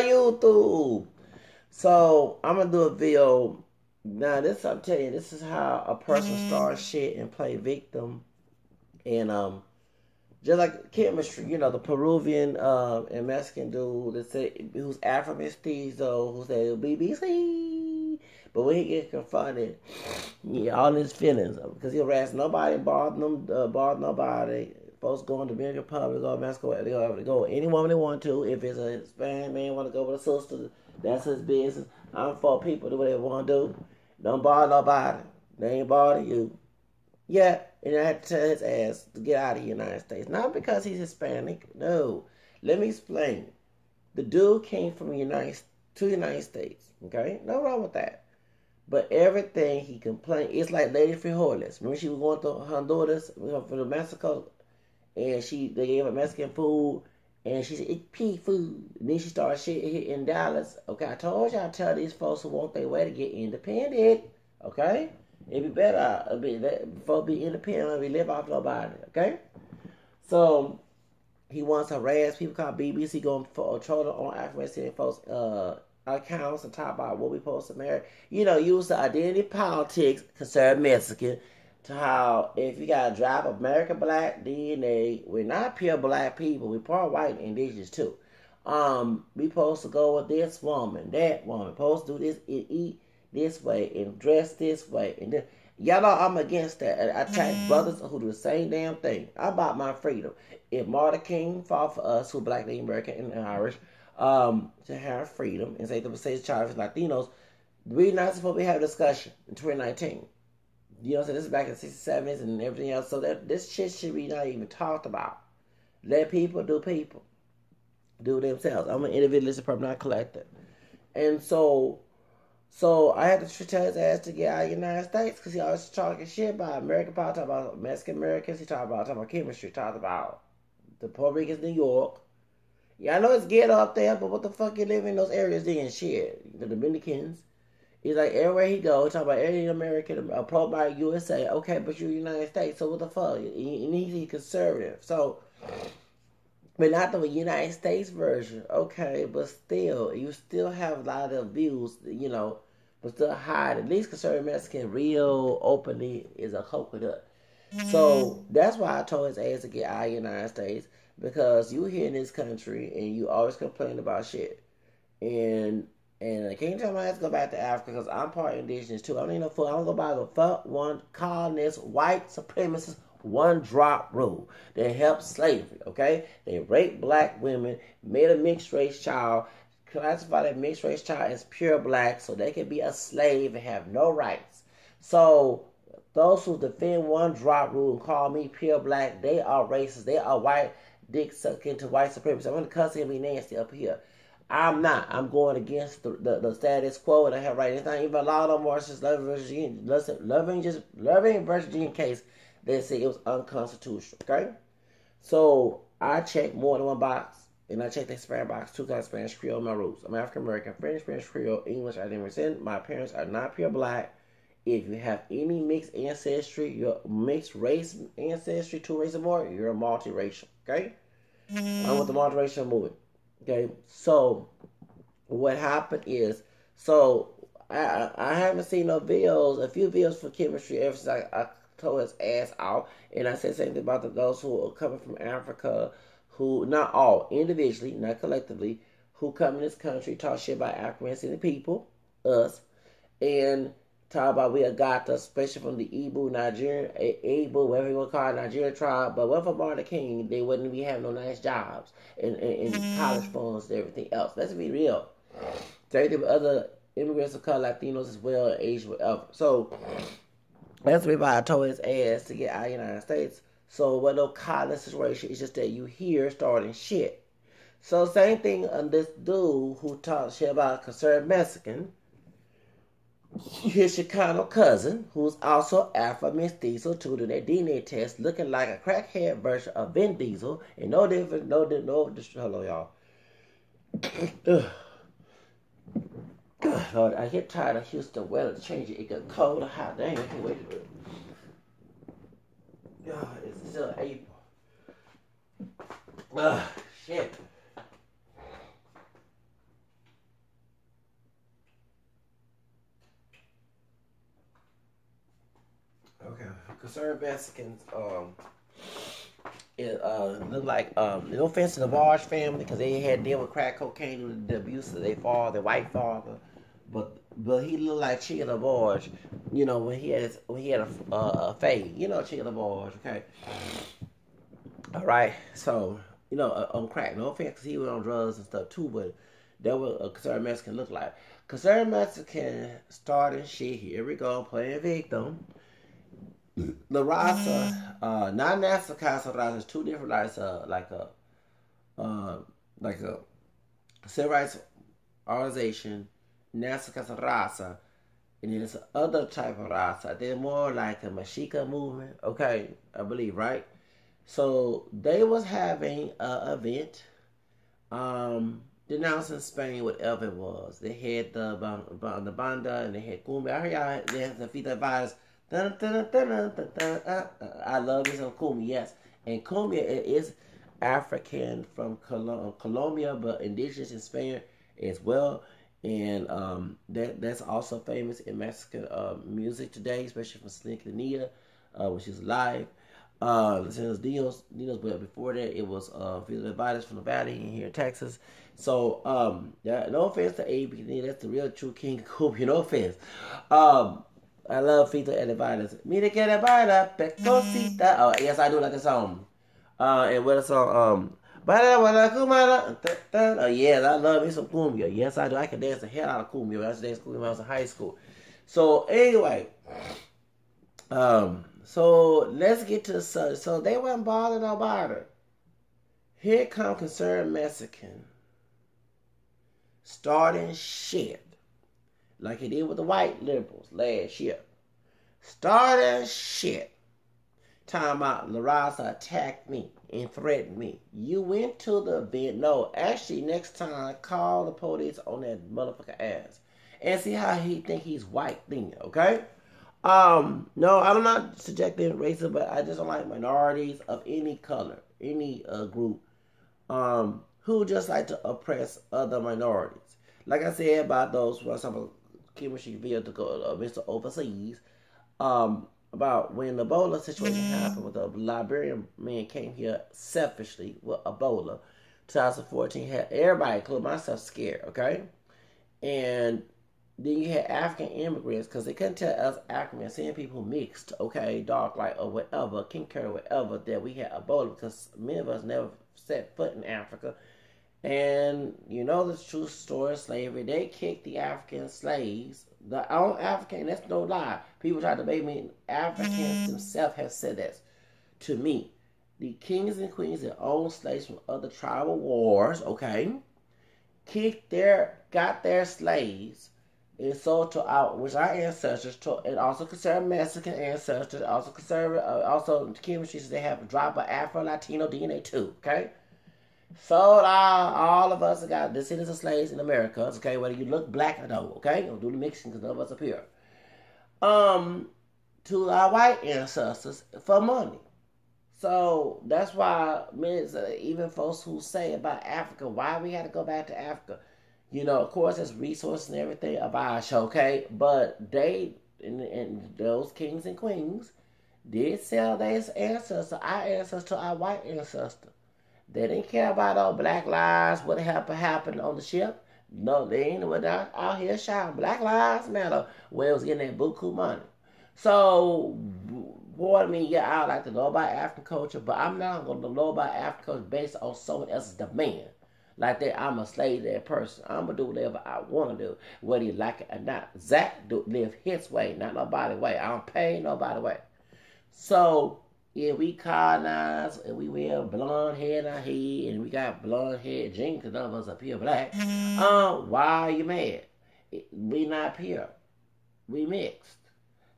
YouTube. So I'm gonna do a video. Now this I'm telling you, this is how a person starts shit and play victim. And just like chemistry, you know, the Peruvian and Mexican dude that said who's Afro mestizo, who said BBC. But when he gets confronted, yeah, all his feelings because he'll harass nobody, bother nobody. Folks go in the Dominican Republic, go to Mexico, they go with any woman they want to. If it's a Hispanic man want to go with a sister, that's his business. I'm for people do what they want to do. Don't bother nobody. They ain't bother you. Yeah, and I had to tell his ass to get out of the United States. Not because he's Hispanic. No. Let me explain. The dude came from the United States. Okay? No wrong with that. But everything he complained, it's like Lady Frijoles. Remember she was going to Honduras from Mexico, and they gave her Mexican food, and she said, it's pea food. And then she started shit here in Dallas. Okay, I told y'all, tell these folks who want their way to get independent. Okay? It'd be better before be independent, we live off nobody. Okay? So, he wants to harass people called BBC going for troll on African folks accounts and talk about what we supposed to marry. You know, use the identity politics, conservative Mexican, to how if you got to drive American black DNA, we're not pure black people, we're part white and indigenous too. We supposed to go with this woman, that woman, supposed to do this and eat this way and dress this way. And then, y'all know I'm against that. I attack brothers who do the same damn thing. I'm about my freedom. If Martin King fought for us, who black, Native American, and Irish, to have freedom and say the charge for Latinos, we're not supposed to be having a discussion in 2019. You know what I'm saying? This is back in the 67s and everything else. So this shit should be not even talked about. Let people do people. Do themselves. I'm an individualistic person, not collective. And so I had to tell his ass to get out of the United States because he always talking shit about American politics, talking about Mexican Americans. He talking about chemistry, talking about the Puerto Ricans, New York. Yeah, I know it's ghetto up there, but what the fuck you live in those areas doing shit? The Dominicans. He's like, everywhere he goes, he talking about every American, pro by USA. Okay, but you're United States, so what the fuck? And he's conservative. So, but not the United States version. Okay, but still, you still have a lot of views, you know, but still hide. At least conservative Mexican real openly is a coconut. So, that's why I told his ass to get out of the United States. Because you here in this country and you always complain about shit. And I can't tell my ass to go back to Africa because I'm part indigenous too. I don't need no food. I don't go by the fuck one colonist, white supremacist, one drop rule. They helped slavery, okay? They raped black women, made a mixed race child, classified that mixed race child as pure black so they can be a slave and have no rights. So those who defend one drop rule and call me pure black, they are racist. They are white dick sucking to white supremacy. I'm gonna cuss and be nasty up here. I'm not. I'm going against the status quo, and I have right. It's not even a lot of Marxist loving Virginia case. They say it was unconstitutional. Okay, so I checked more than one box, and I checked the Spanish box too. Cause Spanish Creole my roots. I'm African American, French, Spanish Creole, English. I didn't resent. My parents are not pure black. If you have any mixed ancestry, your mixed race ancestry, two races or more, you're a multiracial. Okay, I'm with the multiracial movement. Okay, so what happened is, I haven't seen no videos, a few videos for chemistry ever since I told his ass out, and I said something about those who are coming from Africa, who, not all, individually, not collectively, who come in this country, talk shit about African people, us, and talk about we got us, especially from the Igbo, Nigerian, Igbo, whatever you want to call it, Nigerian tribe. But what for Martin King, they wouldn't be having no nice jobs and college funds and everything else. Let's be real. Same thing with other immigrants of color, Latinos as well, Asian, whatever. So that's why I told his ass to get out of the United States. So what no college situation, it's just that you here starting shit. So same thing on this dude who talked shit about conservative Mexican. His Chicano cousin, who's also Afro Mestizo, too, to their DNA test, looking like a crackhead version of Vin Diesel, and no different, hello, y'all. Lord, I get tired of Houston weather changing. It got cold or hot. Dang, I can't wait to it. God, it's still April. Shit. conservative Mexicans, it looked like no offense to the Barge family because they had dealt with crack cocaine and the abuse of their father, their white father, but he looked like Chica the Barge, you know, when he had a fade, you know, Chica the Barge, okay. All right, so you know, on crack. No offense, because he was on drugs and stuff too, but that was a conservative Mexican look like. Conservative Mexican starting shit. Here we go, playing victim. The Raza, not NASA Casa Raza, is two different like a civil rights organization, NASA Casa Raza, and then it's other type of Raza. They're more like a Mexica movement, okay, I believe, right? So they was having an event, denouncing Spain, whatever it was. They had the banda and they had Coon. I heard y'all they had the Fita Virus. I love this on Cumbia, yes. And Cumbia is African from Colombia, but indigenous in Spain as well. And that's also famous in Mexican music today, especially from Slick Nia, when she's alive. Since Dino's, but before that it was Villa Vidas from the Valley in here in Texas. So yeah, no offense to AB, that's the real true king of Cumbia. No offense. I love Fita Elevadas. Mira que elevada, pecosita. Oh, yes, I do like the song. And what a song, oh, yes, I love me some cumbia. Yes, I do. I can dance the hell out of cumbia. I used to dance cumbia when I was in high school. So, anyway. So, let's get to the subject. So, they weren't bothered about it. Here come concerned Mexican. Starting shit. Like he did with the white liberals last year. Starting shit. Time out. La Raza attacked me and threatened me. You went to the event. No, actually, next time, call the police on that motherfucker ass. And see how he think he's white then, okay? No, I'm not subjecting racism, but I just don't like minorities of any color, any group, who just like to oppress other minorities. Like I said about those who are some of chemistry via to go Mr. Overseas, about when the Ebola situation happened with the Liberian man came here selfishly with Ebola. 2014 had everybody, including myself, scared, okay? And then you had African immigrants because they couldn't tell us Africans, seeing people mixed, okay, dark light or whatever, king curry, whatever, that we had Ebola because many of us never set foot in Africa. And you know the true story of slavery. They kicked the African slaves. The own African, that's no lie. People try to make me. Africans themselves have said that to me. The kings and queens that owned slaves from other tribal wars, okay, got their slaves and sold to which our ancestors, and also conservative Mexican ancestors, also conservative, also chemistry, they have a drop of Afro-Latino DNA too, okay? Sold all of us got descendants of slaves in America, okay, whether you look black or no, okay? Don't do the mixing because none of us are pure. To our white ancestors for money. So that's why even folks who say about Africa, why we had to go back to Africa. You know, of course, there's resources and everything of ours, okay? But they, and those kings and queens, did sell their ancestors, our ancestors, to our white ancestors. They didn't care about all black lives, what happened on the ship. No, they ain't out here shouting Black Lives Matter where it was getting that buku money. So, boy, I mean, yeah, I like to know about African culture, but I'm not going to know about African culture based on someone else's demand. Like that, I'm a slave to that person. I'm going to do whatever I want to do, whether you like it or not. Zach live his way, not nobody's way. I don't pay nobody way. So, yeah, we colonize and we wear blonde hair in our head and we got blonde hair jeans because none of us are pure black. Why are you mad? We not pure. We mixed.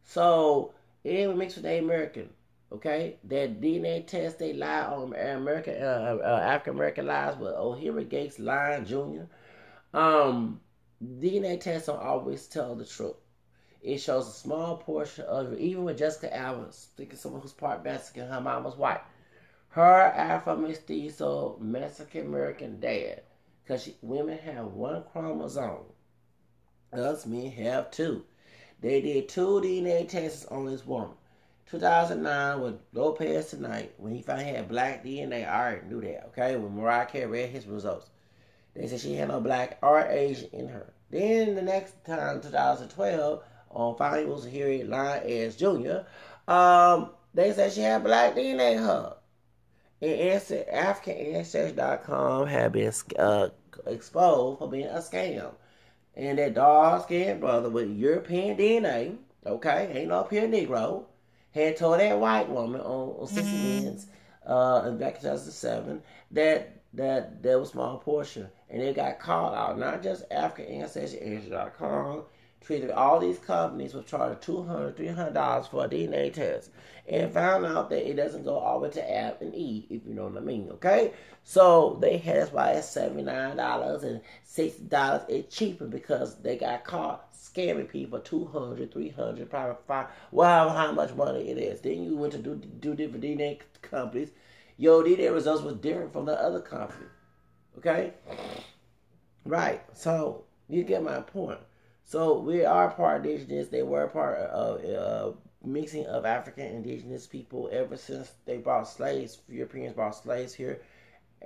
So, we mixed with the American. Okay? That DNA test, they lie on American, African American lives, but O'Hara Gates lying, Jr. DNA tests don't always tell the truth. It shows a small portion of it. Even with Jessica Alba, thinking someone who's part Mexican, her mom was white. Her Afro-Mestizo Mexican-American dad. Because women have one chromosome. Us men have two. They did 2 DNA tests on this woman 2009 with Lopez Tonight, when he finally had black DNA, I already knew that, okay? When Mariah Carey read his results, they said she had no black or Asian in her. Then the next time, 2012, on Finally Was Here, Line as Jr., they said she had black DNA in her. And African had been exposed for being a scam. And that dark-skinned brother with European DNA, okay, ain't no pure Negro, had told that white woman on 60 Minutes back in 2007 that was small portion. And they got called out, not just African Ancestry.com, treated all these companies with charging $200, $300 for a DNA test. And found out that it doesn't go all the way to F and E, if you know what I mean, okay? So they had, that's why it's $79 and $60. It's cheaper because they got caught scamming people $200, $300, probably $500, well, how much money it is. Then you went to do different DNA companies. Your DNA results was different from the other company, okay? Right, so you get my point. So we are part indigenous. They were part of mixing of African indigenous people ever since they brought slaves. Europeans brought slaves here.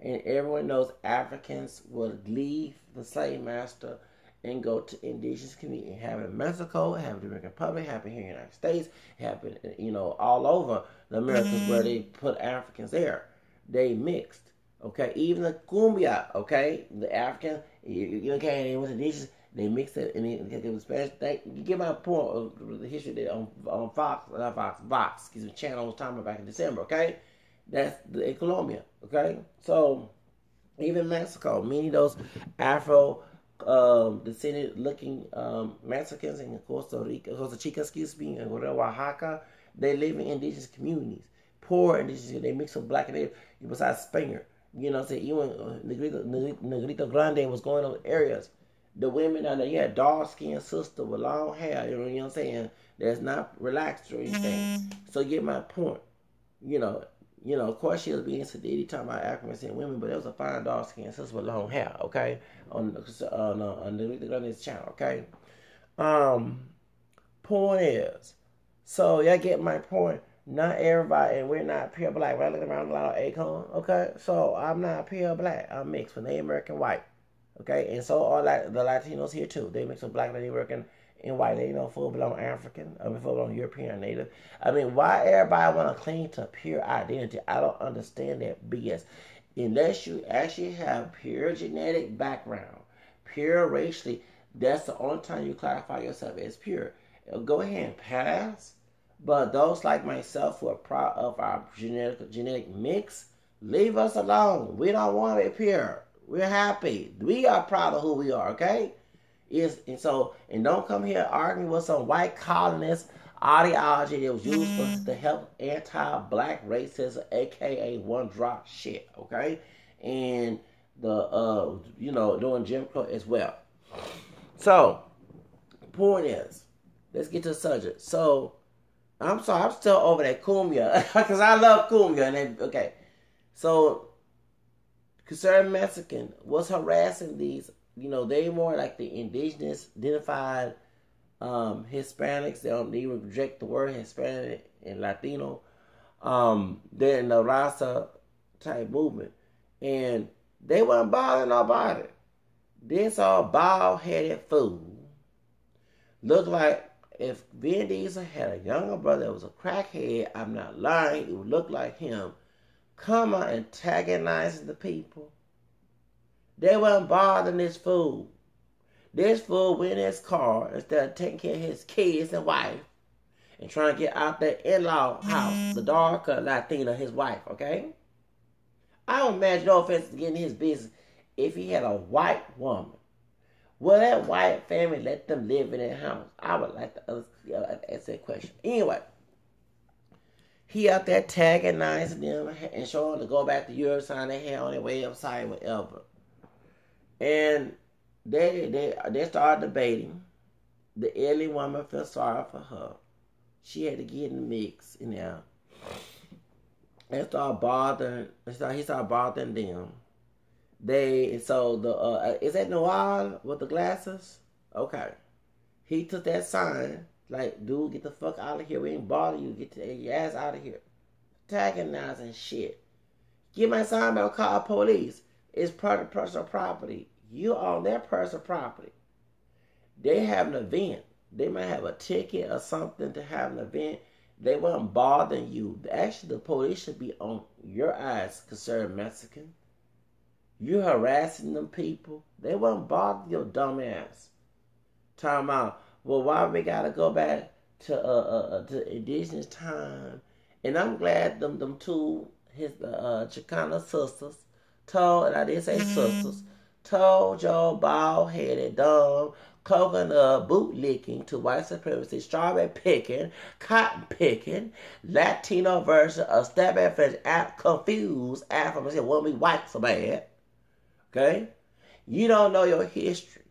And everyone knows Africans would leave the slave master and go to indigenous community. It happened in Mexico, it happened in the Dominican Republic, it happened here in the United States, it happened, all over the Americas where they put Africans there. They mixed, okay? Even the cumbia, okay? The African, they went to indigenous, they mixed it, and it was Spanish. You get my point of the history there on Vox, channel I was talking about back in December, okay? That's in Colombia, okay? So, even Mexico, many of those Afro descended looking Mexicans in Costa Chica, and Oaxaca, they live in indigenous communities. Poor indigenous, they mix with black and native, besides Spaniard. You know what I'm saying? Even Negrito Grande was going on areas. The women down there, you had dark-skinned sister with long hair, you know what I'm saying? That's not relaxed or anything. So you get my point. Of course she was being sedated, talking about African women, but it was a fine dark-skinned sister with long hair, okay? On the channel, okay? Point is, so y'all get my point. Not everybody, and we're not pure black. We're looking around a lot of Akon, okay? So I'm not pure black. I'm mixed with Native American white. Okay, and so are the Latinos here too. They mix with black, Native American, and white. They full blown African, full blown European, Native. Why everybody want to cling to pure identity? I don't understand that BS. Unless you actually have pure genetic background, pure racially, that's the only time you clarify yourself as pure. Go ahead and pass. But those like myself who are proud of our genetic mix, leave us alone. We don't want to be pure. We're happy. We are proud of who we are, okay? And don't come here arguing with some white colonist ideology that was used to help anti-black racism, aka one drop shit, okay? And doing Jim Crow as well. So, point is, let's get to the subject. So, I'm sorry, I'm still over that cumbia because I love cumbia. Okay, so. Conservative Mexican was harassing these, they more like the indigenous identified Hispanics. They even reject the word Hispanic and Latino. They're in the Raza type movement. And they weren't bothering nobody. This all bald-headed fool looked like if Vin Diesel had a younger brother that was a crackhead, I'm not lying, it would look like him. Come on, antagonizing the people. They weren't bothering this fool. This fool went in his car instead of taking care of his kids and wife and trying to get out their in-law house, the darker Latina, his wife, okay? I don't imagine, no offense to getting his business, if he had a white woman. Will that white family let them live in their house? I would like to ask that question. Anyway. He out there antagonizing them and showing them to go back to Europe, sign their hair on their way upside, whatever. And they started debating. The elderly woman felt sorry for her. She had to get in the mix, And started bothering. He started bothering them. Is that Noir with the glasses? Okay. He took that sign Like, dude, get the fuck out of here. We ain't bothering you. Get your ass out of here. Antagonizing shit. You might sign back call police. It's part of personal property. You own their personal property. They have an event. They might have a ticket or something to have an event. They weren't bothering you. Actually, the police should be on your eyes, concerned Mexican. You harassing them people. They weren't bothering your dumb ass. Talking about, well, why we gotta go back to indigenous time? And I'm glad them two Chicana sisters told, and I did say sisters, told your bald headed dumb coconut bootlicking to white supremacy, strawberry picking, cotton picking, Latino version of strawberry French confused Afro want me white so bad. Okay? You don't know your history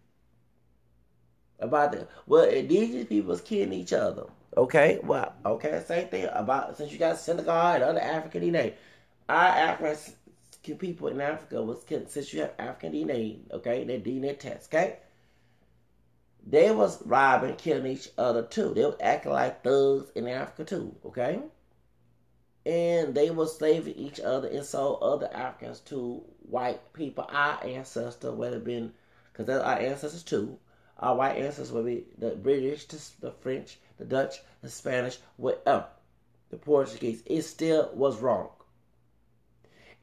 about that. Well, indigenous people was killing each other. Okay? Well, okay, same thing about since you got Senegal and other African DNA. Our African people in Africa was killing since you have African DNA, okay? Their DNA test, okay? They was robbing, killing each other too. They was acting like thugs in Africa too, okay? And they was slaving each other and sold other Africans to white people. Our ancestors would have been, because that's our ancestors too. Our white ancestors would be the British, the French, the Dutch, the Spanish, whatever. The Portuguese. It still was wrong.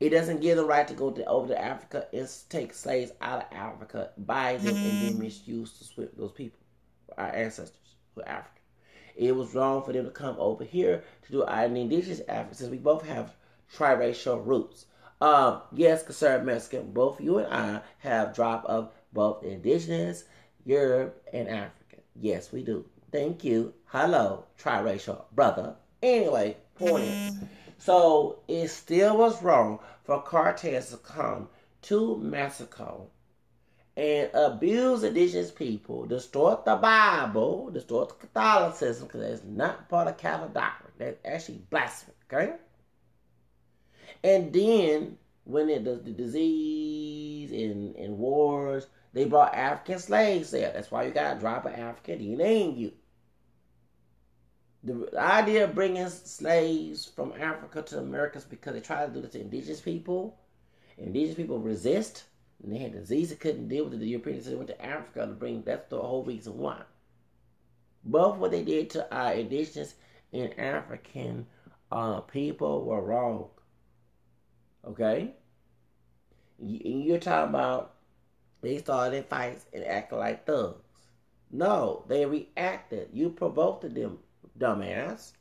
It doesn't give them right to go over to Africa and take slaves out of Africa, buy them, and then misuse those people, our ancestors who are African. It was wrong for them to come over here to do our indigenous Africa, since we both have triracial roots. Yes, concerned Mexican, both you and I have drop of both indigenous, Europe, and African. Yes, we do. Thank you. Hello, triracial brother. Anyway, point is, so it still was wrong for cartels to come to Mexico and abuse indigenous people, distort the Bible, distort the Catholicism, because that's not part of Catholic doctrine. That's actually blasphemy, okay? And then, when the disease and wars, they brought African slaves there. That's why you got to drop an African DNA in you. The idea of bringing slaves from Africa to Americas because they tried to do this to indigenous people. Indigenous people resist. And they had disease that couldn't deal with it. The Europeans went to Africa to bring, that's the whole reason why. Both what they did to our indigenous and African people were wrong. Okay? You're talking about they started fights and acting like thugs. No, they reacted. You provoked them, dumbass.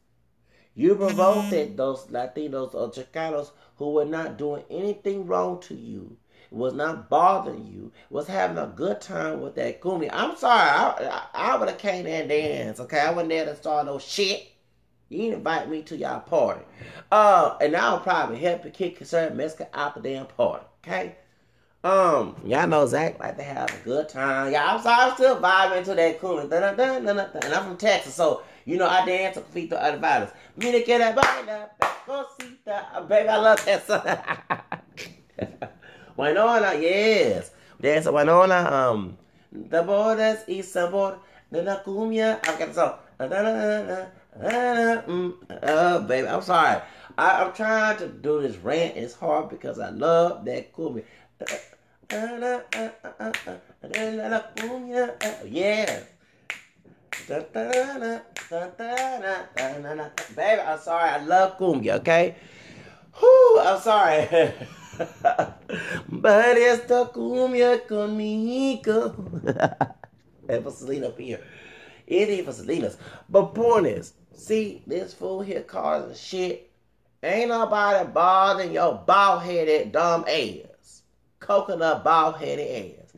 You provoked those Latinos or Chicanos who were not doing anything wrong to you. Was not bothering you. Was having a good time with that Coon. I'm sorry. I would have came there and danced. Okay, I wasn't there to start no shit. You didn't invite me to y'all party. And I'll probably help you kick concerned Mexican out the damn party. Okay. Y'all know Zach like to have a good time. Yeah, I'm sorry, I'm still vibing to that Coon. And I'm from Texas, so you know I dance to Confito Advice. Mira que la baila, cosita. Baby, I love that song. Winona, yes. Dance a Winona. The borders is sabor de la cumbia. I've got the song. Oh, baby, I'm sorry. I'm trying to do this rant. It's hard because I love that cumbia. Yeah. Baby, I'm sorry. I love cumbia, okay? Whew, I'm sorry. But esta cumbia conmigo. And for Selena up here. It ain't for Selena's. But point is, see, this fool here causing shit. Ain't nobody bothering your bald-headed dumb ass. Coconut bald-headed ass.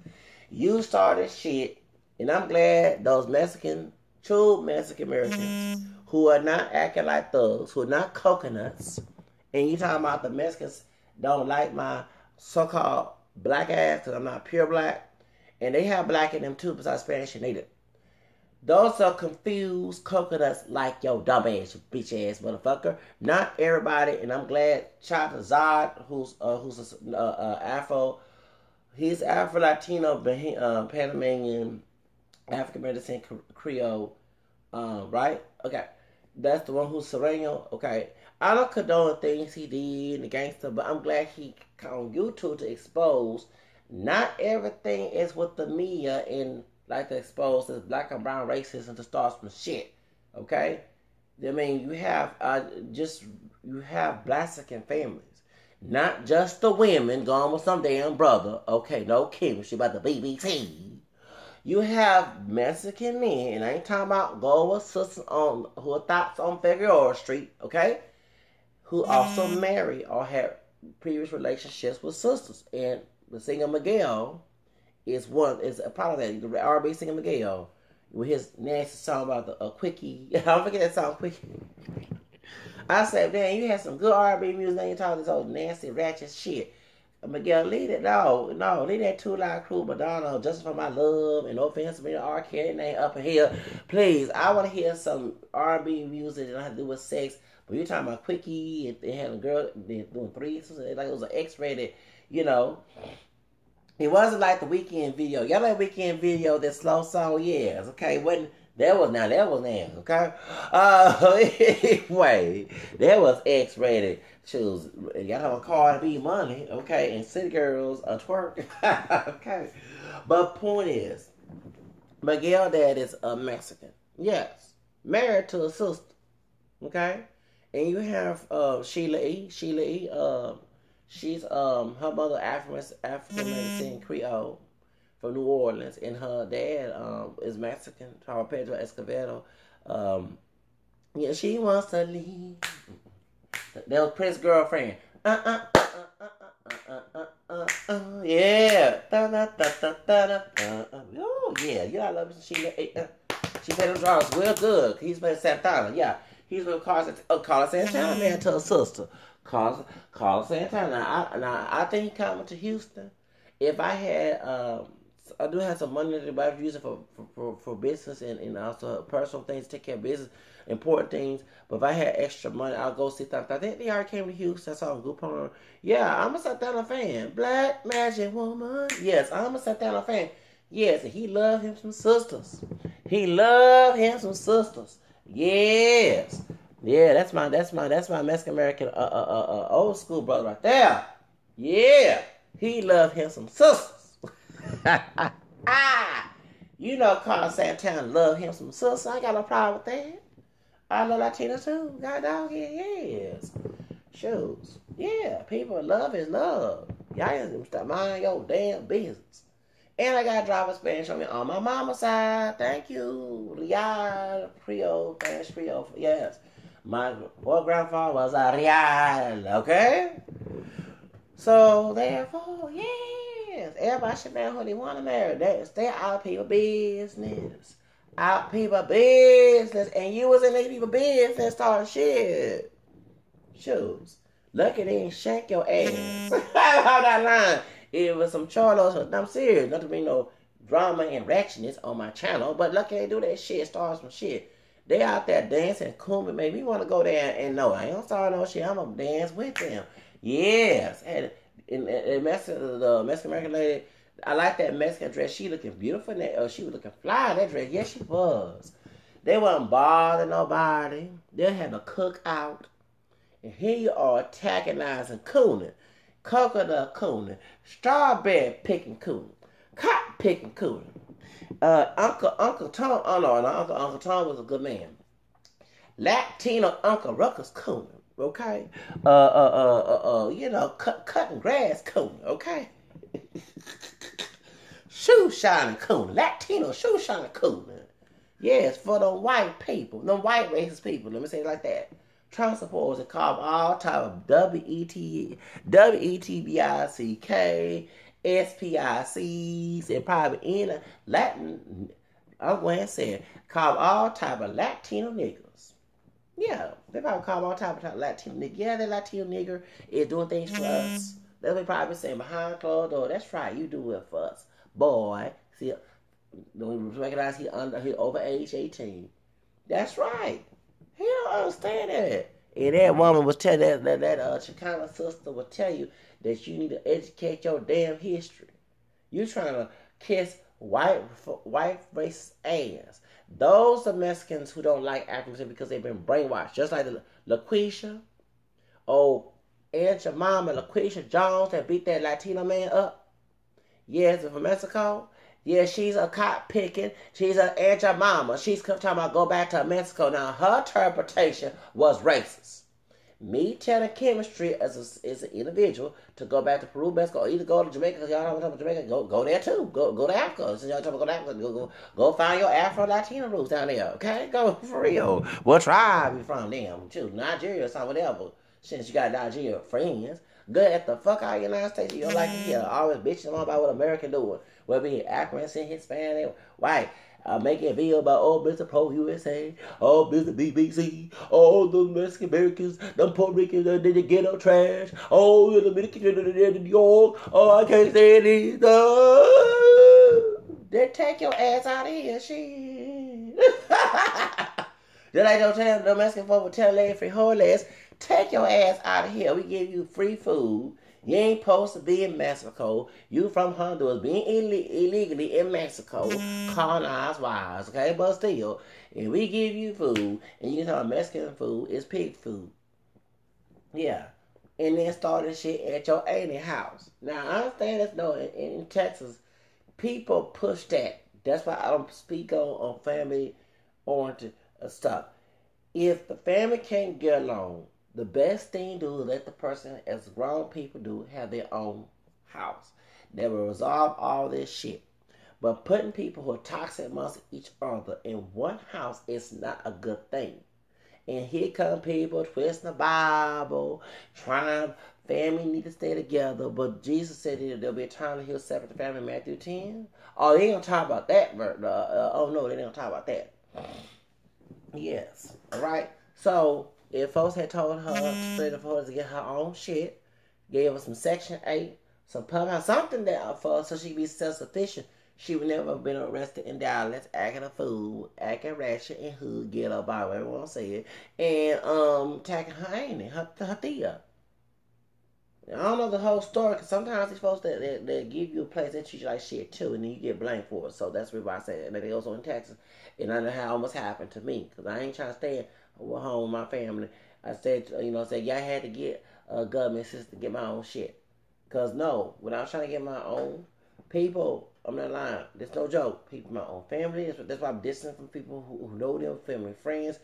You started shit, and I'm glad those true Mexican Americans who are not acting like thugs, who are not coconuts, and you talking about the Mexicans don't like my so-called black ass because I'm not pure black, and they have black in them too besides Spanish and Native. Those are confused coconuts like your dumb ass, bitch ass motherfucker. Not everybody, and I'm glad shout out to Zod, who's Afro. He's Afro Latino, Panamanian, African American Creole, Right? Okay. That's the one who's Sereno. Okay. I don't condone things he did in the gangster, but I'm glad he on YouTube to expose not everything is with the media and like to expose this black and brown racism to start some shit. Okay? I mean, you have Blaxican families. Not just the women going with some damn brother. Okay, no chemistry about the BBC. You have Mexican men, and I ain't talking about go with sisters on who are thoughts on Figueroa Street, okay? Who also marry or have previous relationships with sisters. And the singer Miguel is a part of that. The R&B singer Miguel with his nasty song about the quickie. I don't forget that song, Quickie. I said, man, you had some good R&B music, and you talking this old nasty ratchet shit. Miguel, leave it. No, leave that 2 Live Crew, Madonna, Just for My Love, and no offense to me, R. Kelly name up in here. Please, I want to hear some R&B music that don't have to do with sex. But you're talking about Quickie, and they had a girl doing threes, like it was an X-rated, you know. It wasn't like the Weekend video. Y'all like Weekend video, that slow song, yes, okay? That was nasty, okay? Anyway, that was X-rated. Shoes, y'all have a car to be money, okay? And city girls a twerk, okay? But point is, Miguel dad is a Mexican, yes, married to a sister, okay? And you have Sheila E. She's her mother African American Creole from New Orleans, and her dad is Mexican, Pedro Escobedo. Yeah, she wants to leave. That was Prince's girlfriend. Yeah. Oh, yeah. You know, I love it. She played them drums real good. He's playing Santana. Yeah. He's with Carlos Santana, man, to her sister. Carlos Santana. Now, I think he coming to Houston. If I had, I do have some money that I use it for business and also personal things, take care of business, important things. But if I had extra money, I'll go see them. I think they already came to Houston. I saw a group on. Yeah, I'm a Santana fan. Black Magic Woman. Yes, I'm a Santana fan. Yes, and he loved him some sisters. Yes. Yeah, that's my Mexican American old school brother right there. Yeah. He loved him some sisters. You know Carlos Santana loved him some sisters. I got no problem with that. I love Latina too. God dog, yes. Shoes. Yeah, people love is love. Y'all ain't stop mind your damn business. And I got driver's Spanish on me on my mama's side. Thank you. Real Creole, Spanish Creole. Yes. My poor grandfather was a Real, okay? So, therefore, yes. Everybody should marry who they want to marry. Stay out of people's business. Out people's business. And you was in these people's business starting shit. Shoes. Lucky they didn't shank your ass. How that line? It was some Charlos. I'm serious. Not to be no drama and ratchetness on my channel. But lucky they do that shit. Start some shit. They out there dancing. Coon made me want to go there and no, I ain't gonna start no shit. I'm gonna dance with them. Yes. And the Mexican American lady, I like that Mexican dress. She looking beautiful. She was looking fly in that dress. Yes, she was. They wasn't bothering nobody. They had a cookout. And here you are antagonizing Coonin. Coconut Coonin. Strawberry picking Coonin. Cotton picking Coonin. Uncle Tom, Uncle Tom was a good man. Latino Uncle Ruckus Coonin, okay? Cutting grass Coonin, okay? Shoe shining Coonin, Latino shoe shining Coonin. Yes, for the white people, the white racist people, let me say it like that. Trump supporters are called all type of WETBICK, SPICs, and probably in Latin, I'm going to say, call all type of Latino niggers. Yeah, they probably call all type of Latino nigger. Yeah, that Latino nigger is doing things for us. That's what they probably saying behind closed door. That's right, you do it for us. Boy, see, don't recognize he over age 18. That's right. He don't understand that. And that woman was telling that Chicana sister would tell you that you need to educate your damn history. You trying to kiss white racist ass. Those are Mexicans who don't like Africans because they've been brainwashed. Just like the LaQuisha, Aunt Jemima, LaQuisha Jones that beat that Latino man up. Yes, from Mexico. Yeah, she's a cop picking. She's an Aunt Jemima. She's talking about go back to Mexico. Now, her interpretation was racist. Me telling chemistry as an individual to go back to Peru, Mexico, or either go to Jamaica, because y'all don't talk about Jamaica, go there too. Go to Africa. Since y'all talking about go to Africa, go find your Afro-Latino roots down there, okay? Go for real. What tribe you from them, too? Nigeria or something, whatever. Since you got Nigeria friends. Good at the fuck out of the United States. You don't like to hear always bitching on about what America doing. Whether it be African, Hispanic, white. Making a video about Mr. Pro USA, Mr. BBC, the Mexican Americans, the Puerto Ricans, the ghetto trash, the Dominicans, the New York, I can't stand these. Then take your ass out of here, shit. Just like don't tell the Mexican folk will tell their frijoles, take your ass out of here. We give you free food. You ain't supposed to be in Mexico. You from Honduras, being illegally in Mexico, colonized wise, okay? But still, if we give you food, and you can tell Mexican food is pig food. Yeah. And then start this shit at your alien house. Now, I understand this, no, in Texas, people push that. That's why I don't speak on family-oriented stuff. If the family can't get along, the best thing to do is let the person, as grown people do, have their own house. They will resolve all this shit. But putting people who are toxic amongst each other in one house is not a good thing. And here come people twisting the Bible, trying family need to stay together. But Jesus said there'll be a time that he'll separate the family in Matthew 10. Oh, they ain't going to talk about that. Oh, no, they ain't going to talk about that. Yes. All right. So, if folks had told her straight up for her to get her own shit, gave her some Section 8, some pub house, something that for her so she could be self-sufficient, she would never have been arrested in Dallas, acting a fool, acting ratchet and hood, get up by whatever you want to say it, and attacking her auntie, her Thea. I don't know the whole story, because sometimes these folks that give you a place, they treat you like shit too, and then you get blamed for it. So that's why I say that. They also in Texas, and I know how it almost happened to me, because I ain't trying to stay home with my family. I said, yeah, I had to get a government assistance to get my own shit. Because no, when I was trying to get my own, people, I'm not lying, there's no joke. People, my own family, that's why I'm distant from people who know them, family, friends.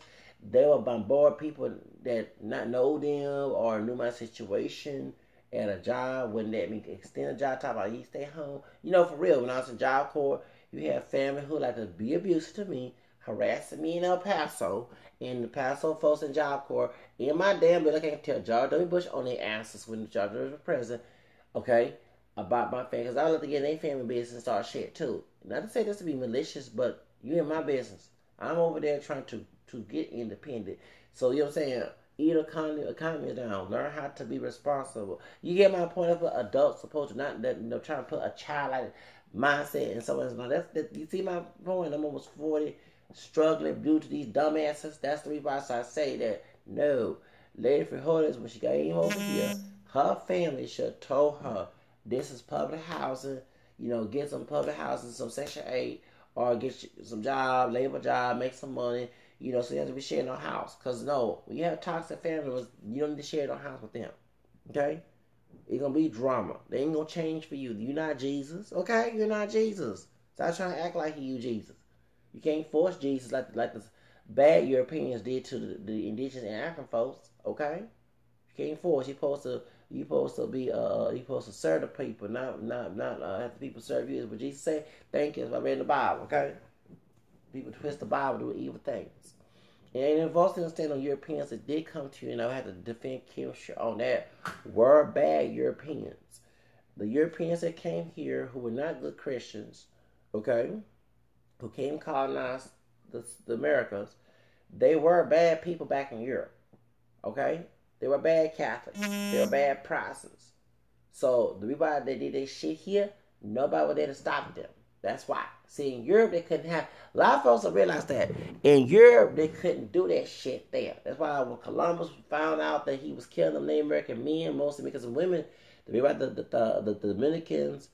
They will bombard people that not know them or knew my situation at a job, wouldn't let me extend a job, talk about you stay home. For real, when I was in Job Corps, you have family who like to be abusive to me, harassing me in El Paso, and the Paso folks in Job Corps, in my damn bill, I can't tell George W. Bush on their answers when George W. was president, okay, about my family, because I like to get in their family business and start shit too. Not to say this to be malicious, but you in my business. I'm over there trying to get independent. So, you know what I'm saying? Either economy is down. Learn how to be responsible. You get my point of adults supposed to not trying to put a childlike mindset in someone's life. You see my point? I'm almost 40, struggling due to these dumbasses. That's the reason why I say that no, Lady Frijoles, when she came over here, her family should have told her this is public housing. Get some public housing, some Section 8, or get some job, labor job, make some money. So you have to be sharing no house. Because no, when you have a toxic family, you don't need to share no house with them. Okay? It's going to be drama. They ain't going to change for you. You're not Jesus. Okay? You're not Jesus. Stop trying to act like you Jesus. You can't force Jesus like the bad Europeans did to the indigenous and African folks. Okay? You can't force. You're supposed to serve the people, not have the people serve you. But Jesus said, thank you. That's what I read in the Bible. Okay? People twist the Bible, do evil things. And if folks understand on Europeans that did come to you, and I had to defend chemistry on that, were bad Europeans. The Europeans that came here who were not good Christians, okay, who came and colonized the Americas, they were bad people back in Europe, okay? They were bad Catholics. They were bad Protestants. So the reason why they did their shit here, nobody was there to stop them. That's why. See, in Europe, they couldn't have... A lot of folks don't realize that. In Europe, they couldn't do that shit there. That's why when Columbus found out that he was killing the Native American men, mostly because of women, the Dominicans,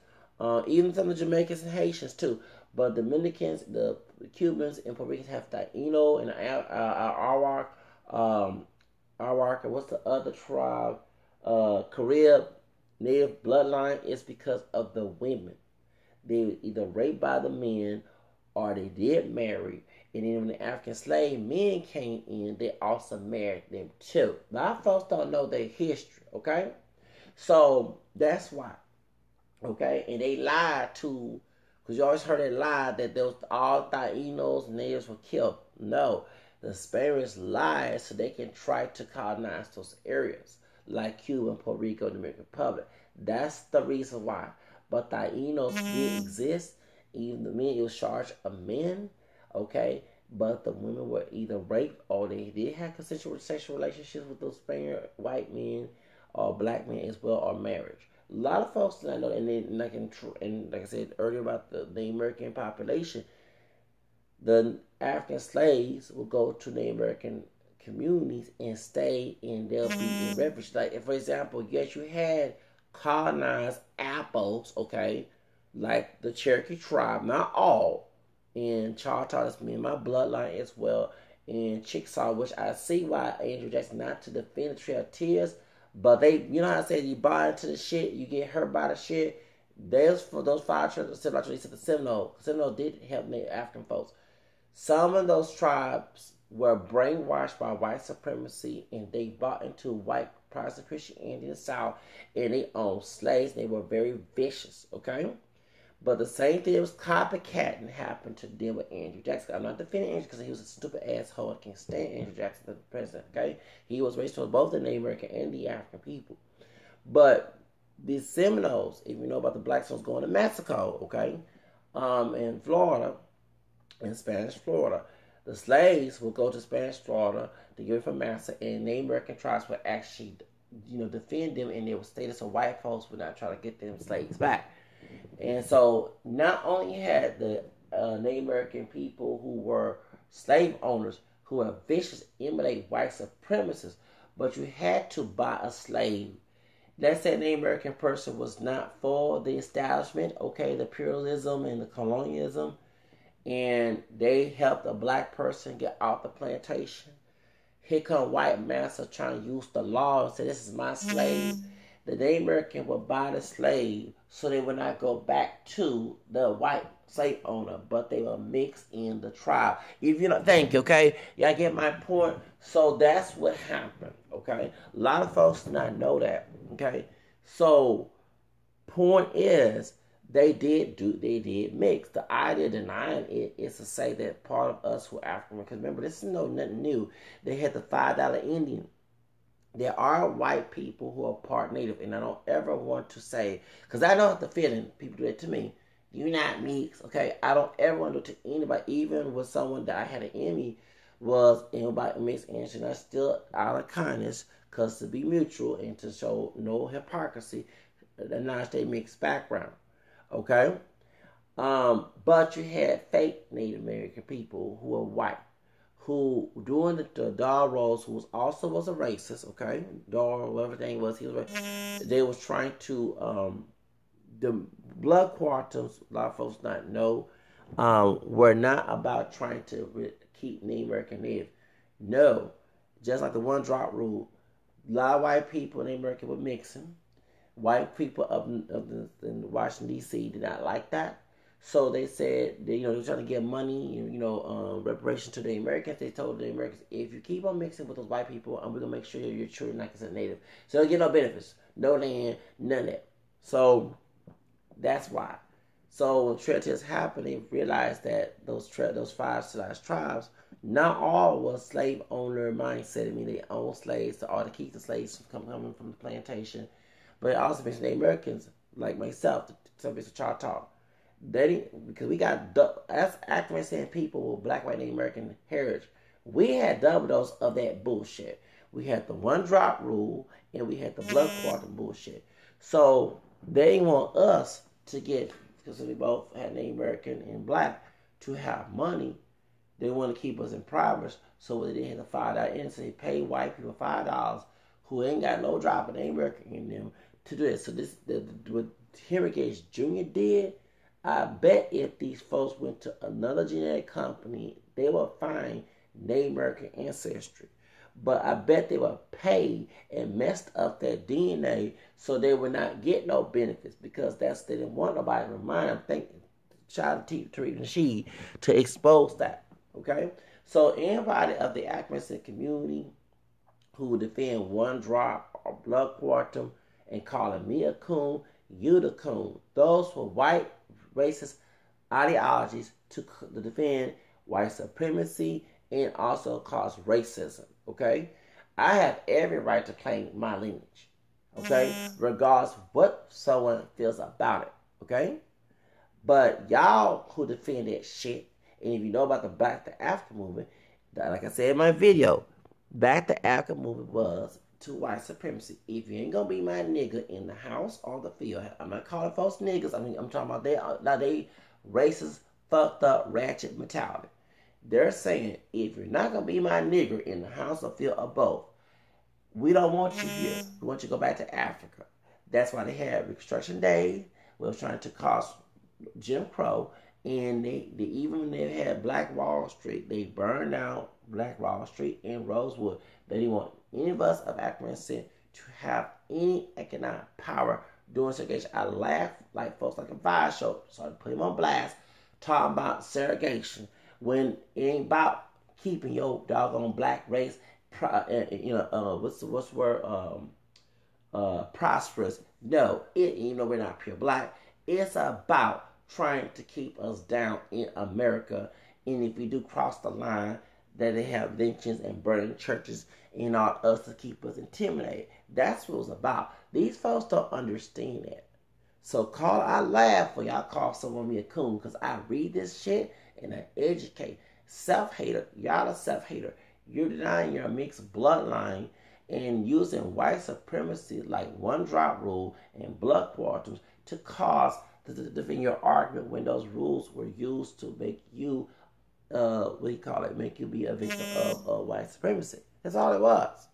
even some of the Jamaicans and Haitians too. But Dominicans, the Cubans, and Puerto Ricans have Taino and Arawak. Arawak, and what's the other tribe? Carib Native bloodline. Is because of the women. They were either raped by the men or they did marry. And then when the African slave men came in, they also married them too. A lot of folks don't know their history, okay? So that's why, okay? And they lied to, because you always heard they lied that there was all Tainos and natives were killed. No, the Spaniards lied so they can try to colonize those areas, like Cuba, Puerto Rico, and the Dominican Republic. That's the reason why. But Tainos did exist. Even the men, it was charged of men, okay? But the women were either raped or they did have consensual sexual relationships with those Spaniard white men or black men as well, or marriage. A lot of folks that I know, and then like I said earlier about the American population, the African slaves will go to the American communities and stay, and they'll be in refuge. Like, for example, yes, you had colonized apples, okay, like the Cherokee tribe, not all, and Choctaw, that's me and my bloodline as well, and Chickasaw, which I see why Andrew Jackson, not to defend the Trail of Tears, but they, you know how I said, you buy into the shit, you get hurt by the shit. There's for those 5 tribes, the Seminole. Seminole did help Native African folks. Some of those tribes were brainwashed by white supremacy, and they bought into white Protestant Christianity in the South, and they owned slaves. And they were very vicious, okay? But the same thing was copycatting happened to them with Andrew Jackson. I'm not defending Andrew because he was a stupid asshole. I can't stand Andrew Jackson, the president, okay? He was racist towards both the Native American and the African people. But the Seminoles, if you know about the Black Seminoles going to Mexico, okay, in Florida, in Spanish Florida, the slaves would go to Spanish Florida to get it from Massa, and Native American tribes would actually, defend them, and they would stay there so white folks would not try to get them slaves back. And so not only had the Native American people who were slave owners who were vicious, emulate white supremacists, but you had to buy a slave. Let's say a Native American person was not for the establishment, okay, the imperialism and the colonialism, and they helped a black person get off the plantation. Here come white massa trying to use the law and say, this is my slave. The Native American would buy the slave so they would not go back to the white slave owner, but they were mixed in the tribe. If you know, thank you, okay? Y'all get my point? So that's what happened, okay? A lot of folks do not know that, okay? So, point is, they did mix. The idea of denying it is to say that part of us who are African, because remember, this is nothing new. They had the $5 Indian. There are white people who are part Native, and I don't ever want to say, because I don't have the feeling, people do that to me, you're not mixed, okay? I don't ever want to do it to anybody, even with someone that I had an enemy was anybody mixed, and I still, out of kindness, because to be mutual and to show no hypocrisy, the non-state mixed background, okay? But you had fake Native American people who were white, who doing the Dar Rose, who also was a racist, okay? Dar, whatever thing was, he was racist. They was trying to, the blood quantum, a lot of folks not know, were not about trying to keep Native American Native. No, just like the one drop rule, a lot of white people in Native American were mixing. White people in Washington, D.C. did not like that. So they said, they were trying to get money, reparation to the Americans. They told the Americans, if you keep on mixing with those white people, we're going to make sure your children not considered Native. So they get no benefits, no land, none of that. So that's why. So when Trail Tears happened, they realized that those 5 civilized tribes, not all was slave owner mindset. I mean, they own slaves to keep the slaves from coming from the plantation. But it also mentioned the Americans, like myself, some of Choctaw. They didn't, because we got, as African saying people with black, white, Native American heritage, we had double dose of that bullshit. We had the one drop rule, and we had the blood quantum bullshit. So they want us to get, because we both had Native American and black, to have money. They want to keep us impoverished. So they had the $5 in, so they pay white people $5 who ain't got no drop of Native American in them to do this. So what Henry Gage Jr. did, I bet if these folks went to another genetic company, they would find Native American ancestry. But I bet they would pay and messed up their DNA so they would not get no benefits because they didn't want nobody to remind them, thinking, child to teach the she to expose that. Okay? So anybody of the African community who defend one drop or blood quantum and calling me a coon, you the coon. Those were white racist ideologies to defend white supremacy and also cause racism. Okay, I have every right to claim my lineage. Okay, regardless of what someone feels about it. Okay, but y'all who defend that shit, and if you know about the Back to Africa movement, like I said in my video, Back to Africa movement was to white supremacy. If you ain't gonna be my nigga in the house or the field, I'm not calling folks niggas. I mean, I'm talking about they racist, fucked up, ratchet mentality. They're saying if you're not gonna be my nigger in the house or field or both, we don't want you here. We want you to go back to Africa. That's why they had Reconstruction Day. We was trying to cause Jim Crow, and they even when they had Black Wall Street, they burned down Black Wall Street and Rosewood. They didn't want any of us of African descent to have any economic power during segregation. I laugh like folks like a Vice show, so I put him on blast, talking about segregation when it ain't about keeping your doggone black race, what's the word, prosperous. No, even though we're not pure black, it's about trying to keep us down in America. And if we do cross the line, that they have lynchings and burning churches and all us to keep us intimidated. That's what it's about. These folks don't understand that. So I laugh when y'all call someone me a coon because I read this shit and I educate. Self-hater, y'all a self-hater. You're denying your mixed bloodline and using white supremacy like one drop rule and blood quantum to cause to defend your argument when those rules were used to make you make you be a victim of white supremacy. That's all it was.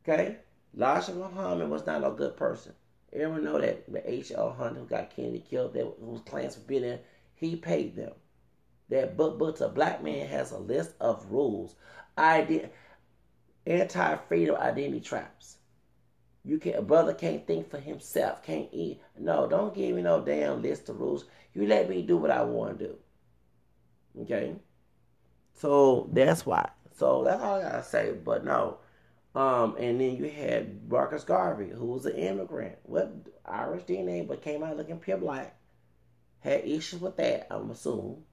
Okay? Elijah Muhammad was not a good person. Everyone know that the H.L. Hunter who got Kennedy killed, whose clans forbidden, he paid them. That but a black man has a list of rules. Anti-freedom identity traps. A brother can't think for himself, can't eat. No, don't give me no damn list of rules. You let me do what I want to do. Okay? So that's why. So that's all I gotta say. But no. And then you had Marcus Garvey, who was an immigrant with Irish DNA, but came out looking pure black. Had issues with that, I'm assuming.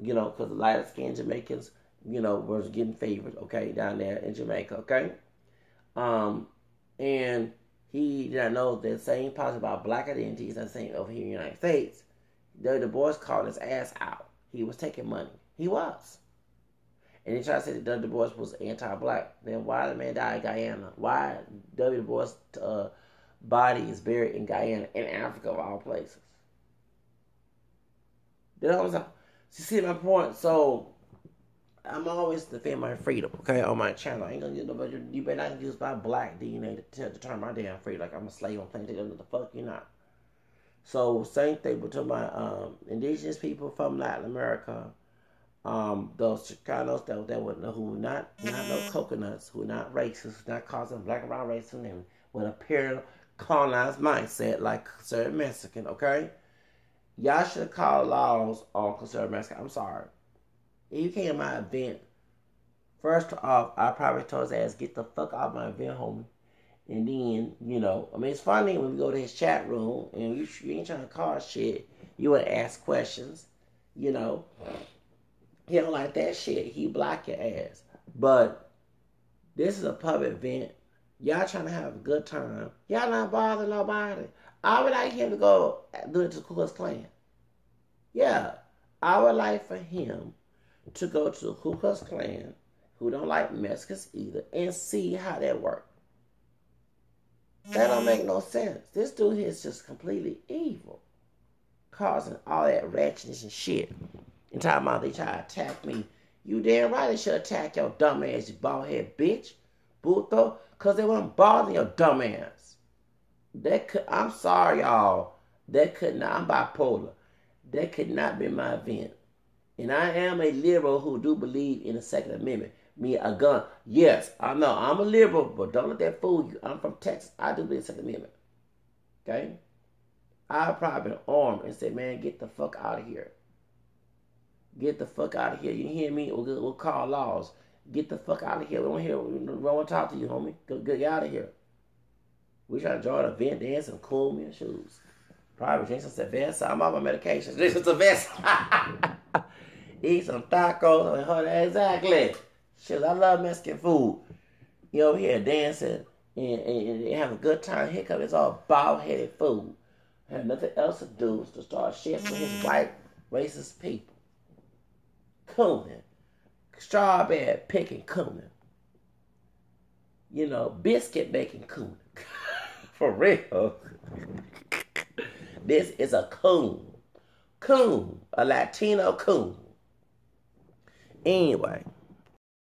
Because the lighter skinned Jamaicans, was getting favored, okay, down there in Jamaica, okay? And he did not know the same policy about black identity is the same over here in the United States. Du Bois called his ass out. He was taking money. He was. And he tried to say that Du Bois was anti-black. Then why did the man die in Guyana? Why Du Bois' body is buried in Guyana, in Africa of all places? You know what I'm saying? You see my point? So, I'm always defending my freedom, okay, on my channel. I ain't gonna get nobody. You better not use my black DNA to determine my damn freedom. Like I'm a slave on plantation. What the fuck you not? So same thing with my indigenous people from Latin America, those Chicanos who not no coconuts, who not racist, who not causing black and brown racism, with a pure colonized mindset like conservative Mexican. Okay, y'all should have called laws on conservative Mexican. I'm sorry. If you came to my event, first off, I probably told his ass, get the fuck out of my event, homie. And then, it's funny when we go to his chat room and you ain't trying to cause shit. You would ask questions, He don't like that shit. He block your ass. But this is a public event. Y'all trying to have a good time. Y'all not bothering nobody. I would like him to go do it to Ku Klux Klan. Yeah. I would like for him to go to the Ku Klux Klan, who don't like Mexicans either, and see how that works. That don't make no sense. This dude here is just completely evil, causing all that ratchetness and shit. And talking about they try to attack me. You damn right they should attack your dumb ass, you bald head bitch, Buto, because they wasn't bothering your dumb ass. I'm sorry, y'all. I'm bipolar. That could not be my event. And I am a liberal who do believe in the Second Amendment. Me, a gun. Yes, I know. I'm a liberal, but don't let that fool you. I'm from Texas. I do believe in the Second Amendment. Okay? I've probably been armed and said, man, get the fuck out of here. Get the fuck out of here. You hear me? We'll call laws. Get the fuck out of here. We don't want to talk to you, homie. Get out of here. We trying to join an event, dance some Coon and shoes. Probably drink some cerveza. I'm off my medications. Drink some cerveza. Eat some tacos. Exactly. Shit, I love Mexican food. You over here dancing and have a good time. Here comes this all bald-headed fool. Have nothing else to do is to start shit with his white racist people. Cooning. Strawberry picking cooning. You know, biscuit making cooning. For real. This is a coon. Coon. A Latino coon. Anyway.